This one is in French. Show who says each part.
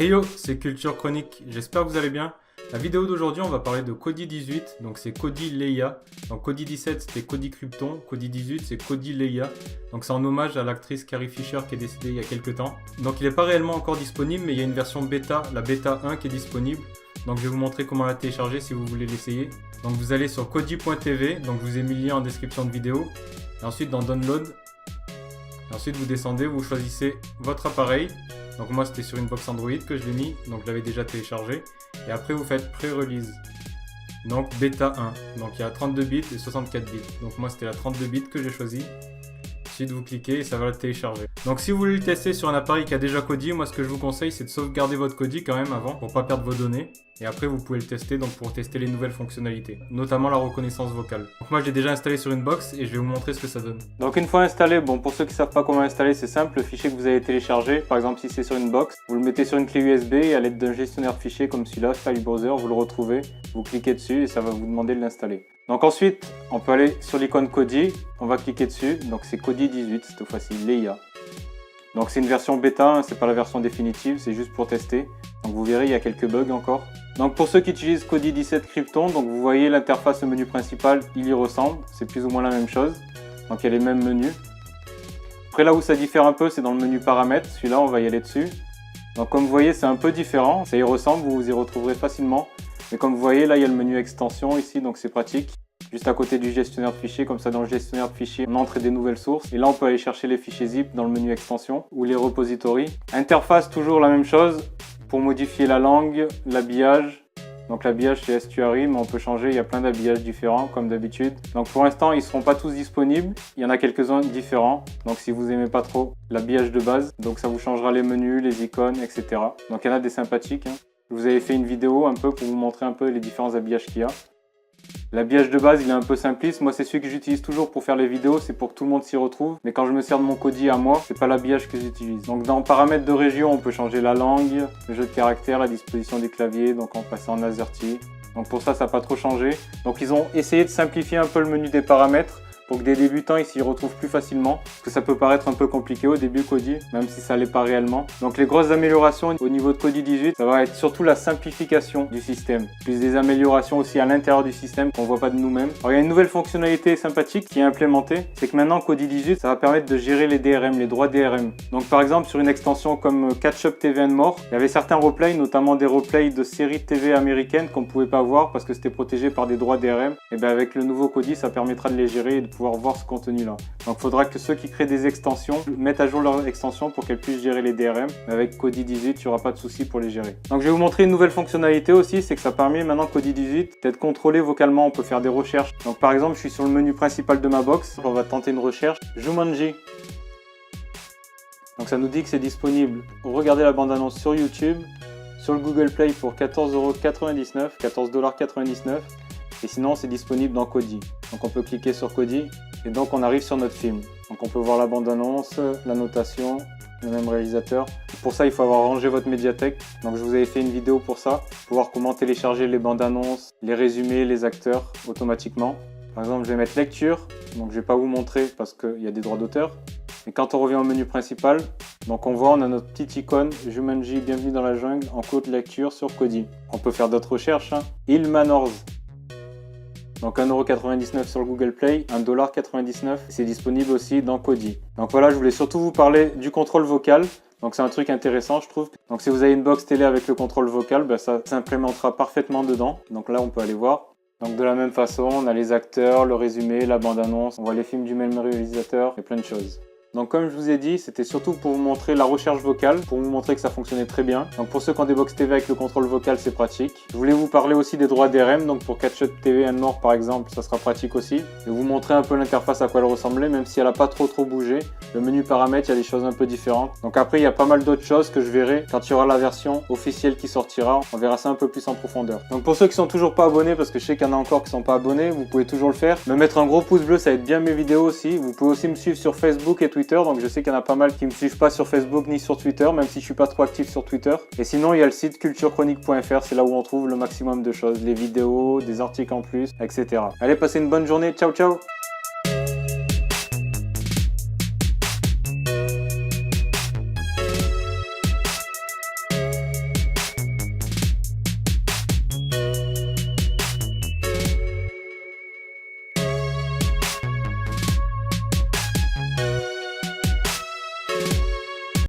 Speaker 1: Hey yo, c'est Culture Chronique, j'espère que vous allez bien. La vidéo d'aujourd'hui, on va parler de Kodi 18, donc c'est Kodi Leia. Donc Kodi 17, c'était Kodi Krypton, Kodi 18, c'est Kodi Leia. Donc c'est en hommage à l'actrice Carrie Fisher qui est décédée il y a quelques temps. Donc il n'est pas réellement encore disponible, mais il y a une version bêta, la bêta 1 qui est disponible. Donc je vais vous montrer comment la télécharger si vous voulez l'essayer. Donc vous allez sur kodi.tv, donc je vous ai mis le lien en description de vidéo. Et ensuite dans Download. Et ensuite vous descendez, vous choisissez votre appareil. Donc moi c'était sur une box Android que je l'ai mis, donc je l'avais déjà téléchargé. Et après vous faites pré-release. Donc bêta 1. Donc il y a 32 bits et 64 bits. Donc moi c'était la 32 bits que j'ai choisi. Ensuite vous cliquez et ça va le télécharger. Donc si vous voulez le tester sur un appareil qui a déjà Kodi, moi ce que je vous conseille c'est de sauvegarder votre Kodi quand même avant pour pas perdre vos données. Et après vous pouvez le tester donc pour tester les nouvelles fonctionnalités, notamment la reconnaissance vocale. Donc moi je l'ai déjà installé sur une box et je vais vous montrer ce que ça donne. Donc une fois installé, bon pour ceux qui ne savent pas comment installer, c'est simple, le fichier que vous avez téléchargé, par exemple si c'est sur une box, vous le mettez sur une clé USB et à l'aide d'un gestionnaire de fichiers comme celui-là, File Browser, vous le retrouvez, vous cliquez dessus et ça va vous demander de l'installer. Donc ensuite, on peut aller sur l'icône Kodi, on va cliquer dessus, donc c'est Kodi 18, cette fois-ci Leia. Donc c'est une version bêta, hein, c'est pas la version définitive, c'est juste pour tester. Donc vous verrez, il y a quelques bugs encore. Donc pour ceux qui utilisent Kodi 17 Krypton, donc vous voyez l'interface au menu principal, il y ressemble, c'est plus ou moins la même chose. Donc il y a les mêmes menus. Après là où ça diffère un peu, c'est dans le menu paramètres, celui-là on va y aller dessus. Donc comme vous voyez, c'est un peu différent, ça y ressemble, vous vous y retrouverez facilement. Mais comme vous voyez, là il y a le menu extension ici, donc c'est pratique. Juste à côté du gestionnaire de fichiers, comme ça dans le gestionnaire de fichiers, on entre des nouvelles sources. Et là on peut aller chercher les fichiers zip dans le menu extension ou les repositories. Interface toujours la même chose pour modifier la langue, l'habillage. Donc l'habillage c'est Estuary, mais on peut changer, il y a plein d'habillages différents comme d'habitude. Donc pour l'instant ils ne seront pas tous disponibles, il y en a quelques-uns différents. Donc si vous n'aimez pas trop l'habillage de base, donc ça vous changera les menus, les icônes, etc. Donc il y en a des sympathiques. Je vous avais fait une vidéo un peu pour vous montrer un peu les différents habillages qu'il y a. L'habillage de base il est un peu simpliste, moi c'est celui que j'utilise toujours pour faire les vidéos, c'est pour que tout le monde s'y retrouve. Mais quand je me sers de mon Kodi à moi, c'est pas l'habillage que j'utilise. Donc dans paramètres de région, on peut changer la langue, le jeu de caractères, la disposition des claviers, donc on passe en AZERTY. Donc pour ça, ça n'a pas trop changé. Donc ils ont essayé de simplifier un peu le menu des paramètres pour que des débutants ils s'y retrouvent plus facilement. Parce que ça peut paraître un peu compliqué au début Kodi, même si ça l'est pas réellement. Donc les grosses améliorations au niveau de Kodi 18, ça va être surtout la simplification du système. Plus des améliorations aussi à l'intérieur du système qu'on voit pas de nous-mêmes. Alors il y a une nouvelle fonctionnalité sympathique qui est implémentée, c'est que maintenant Kodi 18, ça va permettre de gérer les DRM, les droits DRM. Donc par exemple sur une extension comme Catch Up TV and More, il y avait certains replays, notamment des replays de séries TV américaines qu'on pouvait pas voir parce que c'était protégé par des droits DRM. Et bien avec le nouveau Kodi, ça permettra de les gérer et de pouvoir voir ce contenu là. Donc il faudra que ceux qui créent des extensions mettent à jour leurs extensions pour qu'elles puissent gérer les DRM. Mais avec Kodi 18, il n'y aura pas de souci pour les gérer. Donc je vais vous montrer une nouvelle fonctionnalité aussi, c'est que ça permet maintenant Kodi 18 d'être contrôlé vocalement, on peut faire des recherches. Donc par exemple, je suis sur le menu principal de ma box, on va tenter une recherche, Jumanji. Donc ça nous dit que c'est disponible. Regardez la bande-annonce sur YouTube, sur le Google Play pour 14,99 €, 14,99 $. Et sinon, c'est disponible dans Kodi. Donc on peut cliquer sur Kodi et donc on arrive sur notre film. Donc on peut voir la bande-annonce, la notation, le même réalisateur. Pour ça, il faut avoir rangé votre médiathèque. Donc je vous avais fait une vidéo pour ça, pour voir comment télécharger les bandes-annonces, les résumés, les acteurs automatiquement. Par exemple, je vais mettre lecture. Donc je ne vais pas vous montrer parce qu'il y a des droits d'auteur. Et quand on revient au menu principal, donc on voit, on a notre petite icône Jumanji, bienvenue dans la jungle, en cours de lecture sur Kodi. On peut faire d'autres recherches. Hill Manors. Donc 1,99 € sur le Google Play, 1,99 $. C'est disponible aussi dans Kodi. Donc voilà, je voulais surtout vous parler du contrôle vocal. Donc c'est un truc intéressant je trouve. Donc si vous avez une box télé avec le contrôle vocal, ben, ça s'implémentera parfaitement dedans. Donc là on peut aller voir. Donc de la même façon, on a les acteurs, le résumé, la bande-annonce. On voit les films du même réalisateur et plein de choses. Donc comme je vous ai dit, c'était surtout pour vous montrer la recherche vocale, pour vous montrer que ça fonctionnait très bien. Donc pour ceux qui ont des box TV avec le contrôle vocal, c'est pratique. Je voulais vous parler aussi des droits DRM, donc pour Catch Up TV and More par exemple, ça sera pratique aussi. Et vous montrer un peu l'interface à quoi elle ressemblait, même si elle n'a pas trop bougé. Le menu paramètres, il y a des choses un peu différentes. Donc après, il y a pas mal d'autres choses que je verrai quand il y aura la version officielle qui sortira. On verra ça un peu plus en profondeur. Donc pour ceux qui sont toujours pas abonnés, parce que je sais qu'il y en a encore qui sont pas abonnés, vous pouvez toujours le faire. Me mettre un gros pouce bleu, ça aide bien mes vidéos aussi. Vous pouvez aussi me suivre sur Facebook et Twitter. Donc je sais qu'il y en a pas mal qui me suivent pas sur Facebook ni sur Twitter, même si je suis pas trop actif sur Twitter. Et sinon, il y a le site culturechronique.fr, c'est là où on trouve le maximum de choses, les vidéos, des articles en plus, etc. Allez, passez une bonne journée. Ciao, ciao!